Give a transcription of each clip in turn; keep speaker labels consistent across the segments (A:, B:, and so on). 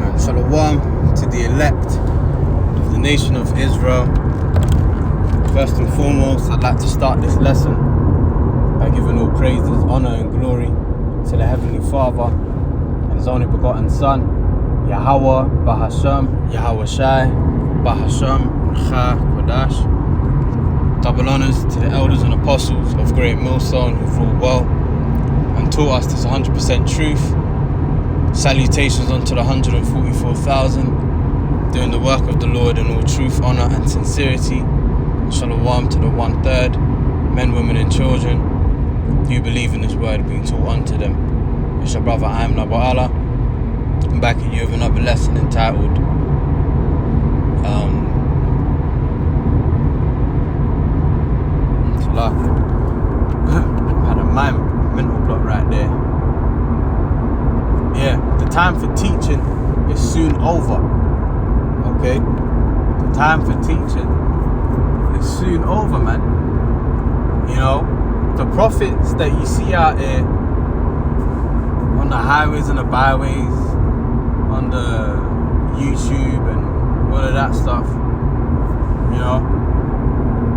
A: man. Shalom to the elect of the nation of Israel. First and foremost, I'd like to start this lesson by giving all praises, honor and glory to the Heavenly Father and His only begotten Son, Yahweh Bahasham, Yahweh Shai, Bahasham, Cha Kodash. Double honors to the elders and apostles of Great Millstone who've ruled well and taught us this 100% truth. Salutations unto the 144,000 doing the work of the Lord in all truth, honor and sincerity. Shalom to the 1/3, men, women and children who believe in this word being taught unto them. It's your brother, I am Nabu Allah. I'm back at you with another lesson entitled had a mental block right there. Yeah, the time for teaching is soon over. Okay? The time for teaching is soon over, man. You know, the prophets that you see out there on the highways and the byways, on the YouTube and all of that stuff, you know,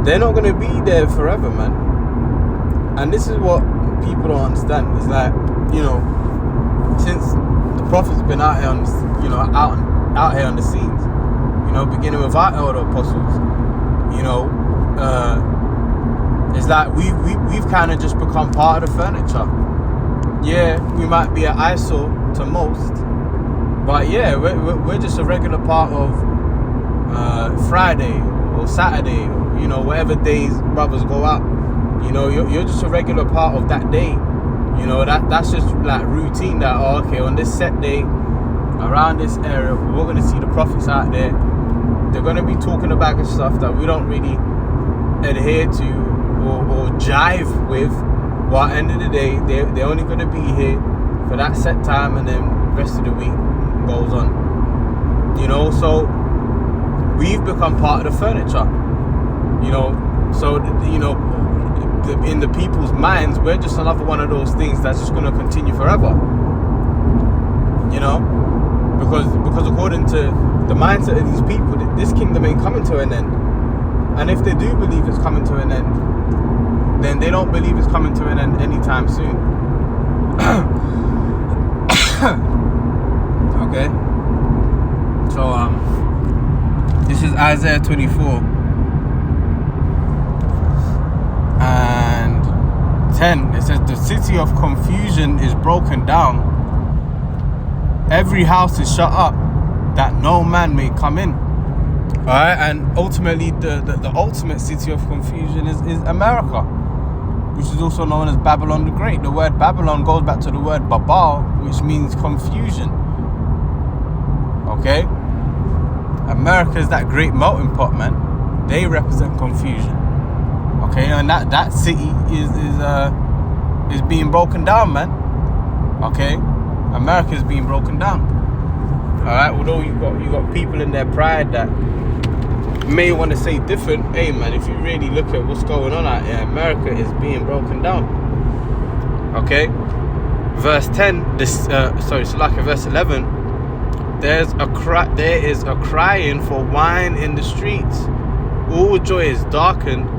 A: they're not going to be there forever, man. And this is what people don't understand. It's like, you know, since the prophet's been out here on, you know, out here on the scenes, you know, beginning with our elder apostles, you know, it's like we've kind of just become part of the furniture. Yeah, we might be an eyesore to most, but yeah, we're just a regular part of Friday or Saturday, or, you know, whatever days brothers go out. You know, you're just a regular part of that day. You know, that's just like routine that, oh, okay, on this set day, around this area, we're going to see the prophets out there. They're going to be talking about stuff that we don't really adhere to or jive with. But at the end of the day, they're only going to be here for that set time, and then the rest of the week goes on. You know, so we've become part of the furniture. You know, so, you know, in the people's minds, we're just another one of those things that's just going to continue forever. You know, because according to the mindset of these people, this kingdom ain't coming to an end. And if they do believe it's coming to an end, then they don't believe it's coming to an end anytime soon. Okay, so this is Isaiah 24 and 10. It says, the city of confusion is broken down, every house is shut up, that no man may come in. Alright, and ultimately the ultimate city of confusion is America, which is also known as Babylon the Great. The word Babylon goes back to the word Babal, which means confusion. Okay? America is that great melting pot, man. They represent confusion. Okay, and that city is being broken down, man. Okay? America is being broken down. Alright, although you got people in their pride that may want to say different. Hey man, if you really look at what's going on out here, America is being broken down. Okay, verse 10. Verse 11. There is a crying for wine in the streets. All joy is darkened.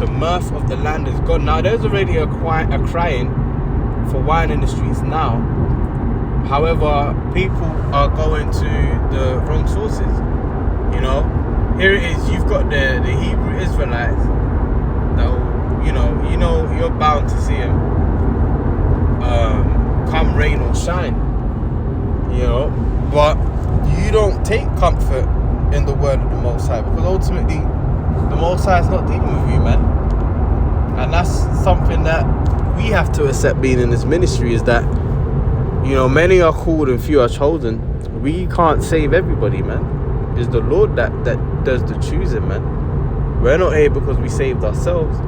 A: The mirth of the land is gone. Now there's already a crying for wine in the streets now. However, people are going to the wrong sources. You know, here it is. You've got the Hebrew Israelites that will, you know, you're bound to see them come rain or shine. You know, but you don't take comfort in the word of the Most High, because ultimately the Most High is not dealing with you, man. And that's something that we have to accept being in this ministry, is that, you know, many are called and few are chosen. We can't save everybody, man. It's the Lord that does the choosing, man. We're not here because we saved ourselves.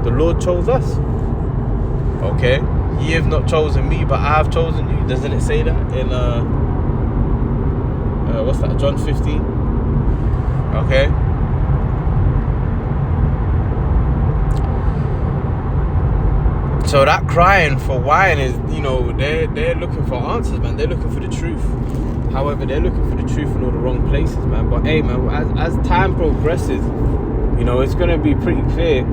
A: The Lord chose us. Okay? Ye have not chosen me, but I have chosen you. Doesn't it say that in what's that? John 15. Okay? So that crying for wine is, you know, they're looking for answers, man. They're looking for the truth. However, they're looking for the truth in all the wrong places, man. But hey, man, as time progresses, you know, it's gonna be pretty clear.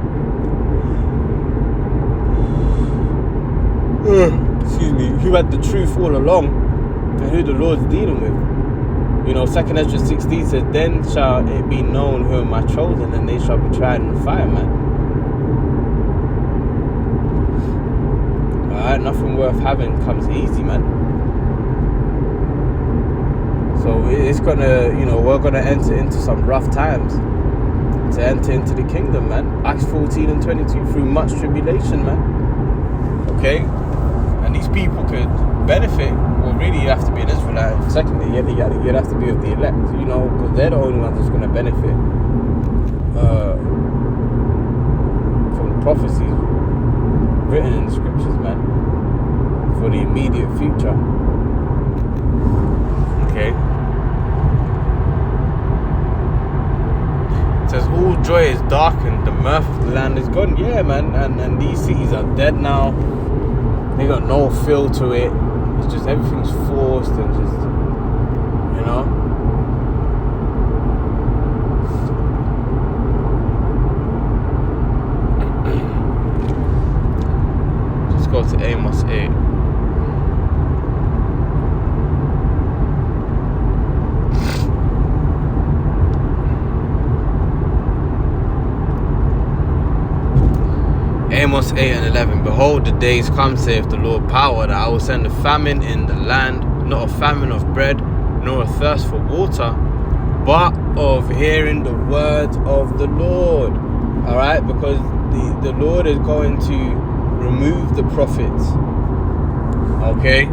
A: Excuse me. Who had the truth all along, and who the Lord's dealing with. You know, 2 Ezra 16 says, "Then shall it be known who am I chosen, and they shall be tried in the fire," man. Alright, nothing worth having comes easy, man. So it's gonna, you know, we're gonna enter into some rough times to enter into the kingdom, man. Acts 14 and 22, through much tribulation, man. Okay? And these people could benefit. Well, really, you have to be an Israelite. Secondly, you'd have to be of the elect, you know, because they're the only ones that's gonna benefit from the prophecies written in the scriptures, man, for the immediate future. Okay. It says all joy is darkened, the mirth of the land is gone. Yeah, man, and these cities are dead now. They got no feel to it. It's just everything's forced and just, you know. Go to Amos 8. Amos 8 and 11. Behold, the days come, saith the Lord power, that I will send a famine in the land, not a famine of bread, nor a thirst for water, but of hearing the words of the Lord. Alright, because the Lord is going to remove the prophets, okay,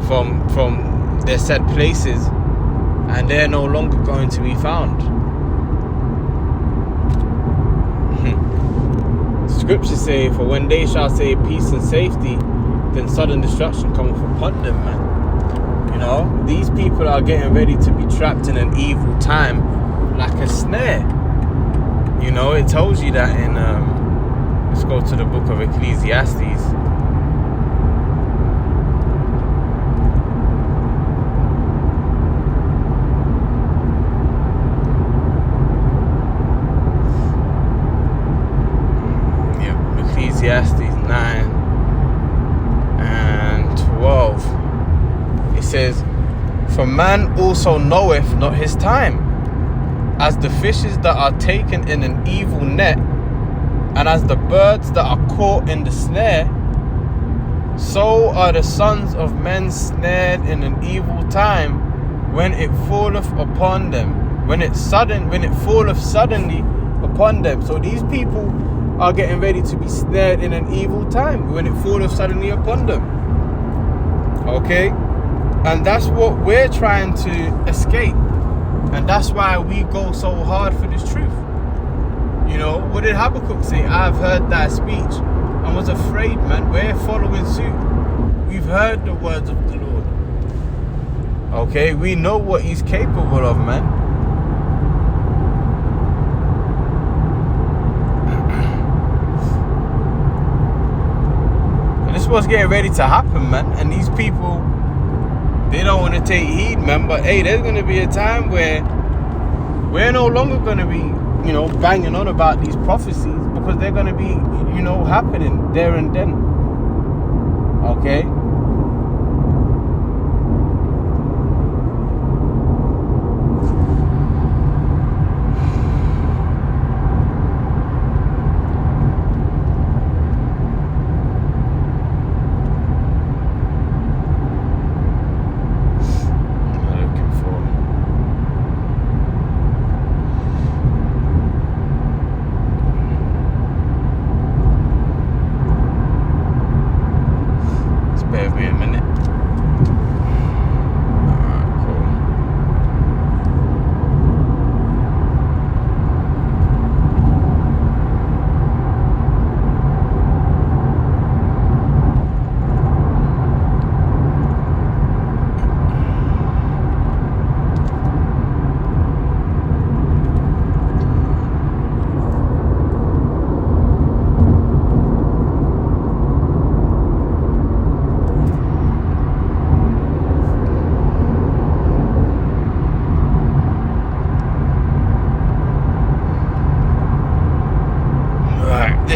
A: from their set places, and they're no longer going to be found. Scriptures say, for when they shall say peace and safety, then sudden destruction cometh upon them, man. You know, these people are getting ready to be trapped in an evil time like a snare. You know, it tells you that in let's go to the book of Ecclesiastes. Yep, Ecclesiastes 9 and 12. It says, for man also knoweth not his time, as the fishes that are taken in an evil net, and as the birds that are caught in the snare, so are the sons of men snared in an evil time, when it falleth upon them, when it falleth suddenly upon them. So these people are getting ready to be snared in an evil time, when it falleth suddenly upon them. Okay? And that's what we're trying to escape. And that's why we go so hard for this truth. You know, what did Habakkuk say? I've heard thy speech and was afraid, man. We're following suit. We've heard the words of the Lord. Okay, we know what he's capable of, man. And this is what's getting ready to happen, man. And these people, they don't want to take heed, man. But hey, there's going to be a time where we're no longer going to be, you know, banging on about these prophecies, because they're going to be, you know, happening there and then. Okay?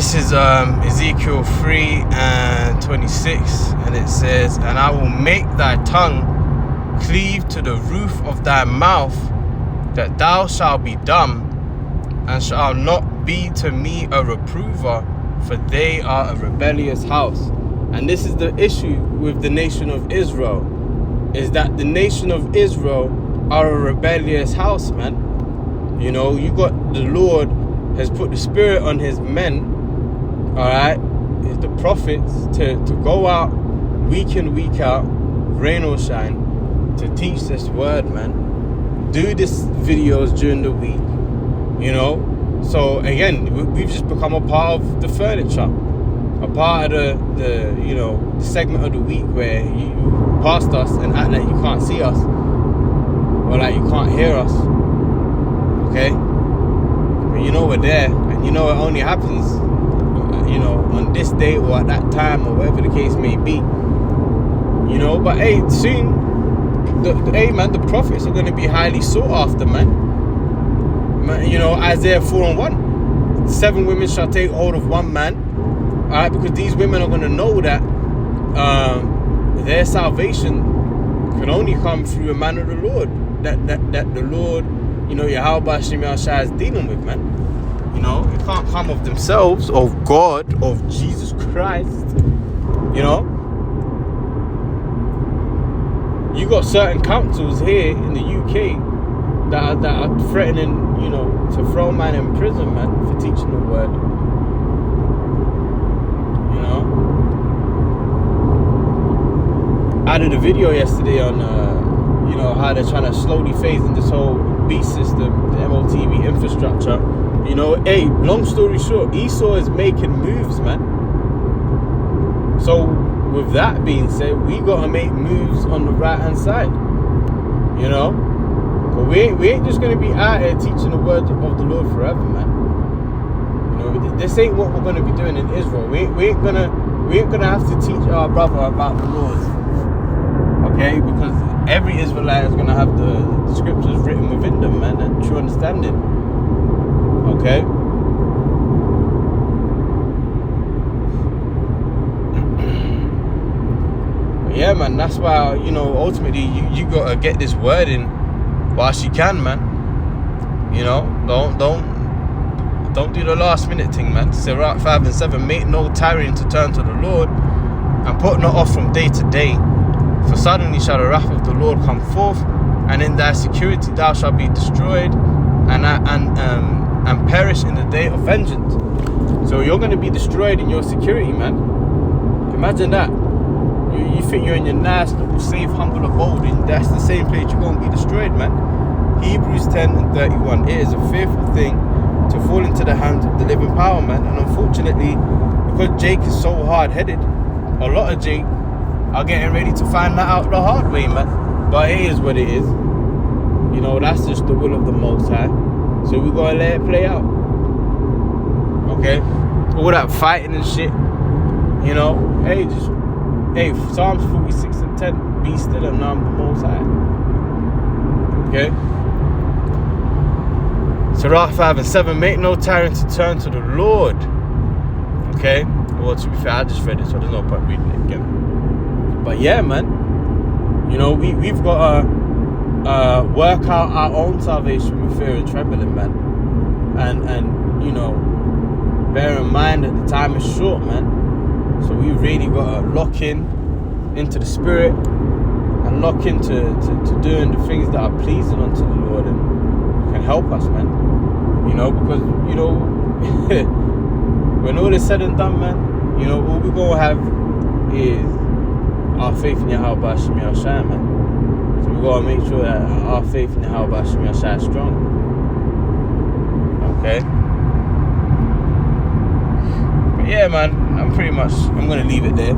A: this is Ezekiel 3:26, and it says, "And I will make thy tongue cleave to the roof of thy mouth, that thou shalt be dumb, and shalt not be to me a reprover, for they are a rebellious house." And this is the issue with the nation of Israel, is that the nation of Israel are a rebellious house, man. You know, you got the Lord has put the Spirit on his men, all right, the prophets, to go out week in, week out, rain or shine, to teach this word, man. Do this videos during the week, you know. So again, we've just become a part of the furniture, a part of the you know, the segment of the week where you pass us and act like you can't see us, or like you can't hear us, okay? But you know we're there, and you know it only happens, you know, on this day or at that time, or whatever the case may be, you know. But hey, soon, the prophets are going to be highly sought after, man. You know, Isaiah 4:1, 7 women shall take hold of one man, all right, because these women are going to know that their salvation can only come through a man of the Lord, that the Lord, you know, Yahweh Hashem Yahshua is dealing with, man. You know, it can't come of themselves, of God, of Jesus Christ. You know, you got certain councils here in the UK that are threatening, you know, to throw man in prison, man, for teaching the word. You know, I did a video yesterday on, you know, how they're trying to slowly phase in this whole beast system, the MOTV infrastructure. You know, hey, long story short, Esau is making moves, man. So with that being said, we gotta make moves on the right hand side. You know, but we ain't just gonna be out here teaching the word of the Lord forever, man. You know, this ain't what we're gonna be doing in Israel. We ain't gonna have to teach our brother about the laws, okay? Because every Israelite is gonna have the scriptures written within them, man, and true understanding. Okay. Yeah, man, that's why, you know, ultimately you gotta get this word in whilst you can, man. You know, don't do the last minute thing, man. Sirach 5:7, make no tarrying to turn to the Lord, and put not off from day to day, for suddenly shall the wrath of the Lord come forth, and in thy security thou shalt be destroyed, and perish in the day of vengeance. So you're going to be destroyed in your security, man. Imagine that. You think you're in your nice little safe humble abode, and that's the same place you're going to be destroyed, man. Hebrews 10:31, it is a fearful thing to fall into the hands of the living power, man. And unfortunately, because Jake is so hard-headed, a lot of Jake are getting ready to find that out the hard way, man. But it is what it is. You know, that's just the will of the Most High. So we gotta let it play out. Okay? All that fighting and shit. You know, hey, Psalms 46:10, be still and know I'm the Most High. Okay? Sirach 5:7, make no tarrying to turn to the Lord. Okay? Well, to be fair, I just read it, so there's no point reading it again. But yeah, man. You know, we've got to work out our own salvation with fear and trembling, man. And you know, bear in mind that the time is short, man. So we really got to lock into the Spirit, and lock into doing the things that are pleasing unto the Lord and can help us, man. You know, because, you know, when all is said and done, man, you know, all we're going to have is our faith in Yahweh Hashem Yahshua, man. So we got to make sure that our faith in Yahweh Hashem Yahshua is strong. Okay? But yeah, man, I'm going to leave it there.